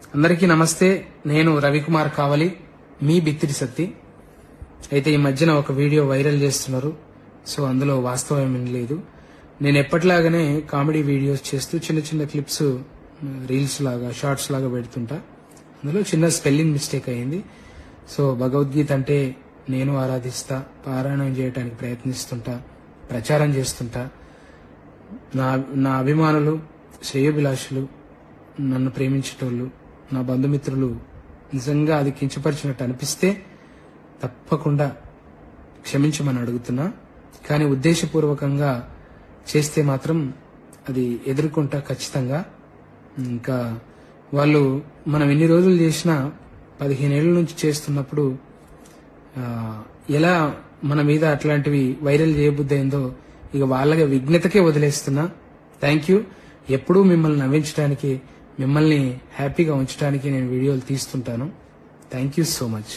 అందరికీ నమస్తే. నేను రవికుమార్ కావలి, మీ బిత్తిరి సత్తి. అయితే ఈ మధ్యన ఒక వీడియో వైరల్ చేస్తున్నారు. సో అందులో వాస్తవం ఏం లేదు. నేను ఎప్పటిలాగానే కామెడీ వీడియోస్ చేస్తూ చిన్న చిన్న క్లిప్స్ రీల్స్ లాగా షార్ట్స్ లాగా పెడుతుంటా. అందులో చిన్న స్పెల్లింగ్ మిస్టేక్ అయింది. సో భగవద్గీత అంటే నేను ఆరాధిస్తా, పారాయణం చేయడానికి ప్రయత్నిస్తుంటా, ప్రచారం చేస్తుంటా. నా అభిమానులు, శ్రేయోభిలాషులు, నన్ను ప్రేమించేటోళ్ళు, నా బంధుమిత్రులు నిజంగా అది కించపరిచినట్టు అనిపిస్తే తప్పకుండా క్షమించమని అడుగుతున్నా. కానీ ఉద్దేశపూర్వకంగా చేస్తే మాత్రం అది ఎదుర్కొంటా ఖచ్చితంగా. ఇంకా వాళ్ళు మనం ఎన్ని రోజులు చేసినా 15 ఏళ్ల నుంచి చేస్తున్నప్పుడు ఎలా మన మీద అట్లాంటివి వైరల్ చేయబుద్ధి అయిందో ఇక వాళ్ళ విఘ్నతకే వదిలేస్తున్నా. Thank you. ఎప్పుడూ మిమ్మల్ని నవ్వించడానికి, మిమ్మల్ని హ్యాపీగా ఉంచడానికి నేను వీడియోలు తీస్తుంటాను. Thank you so much.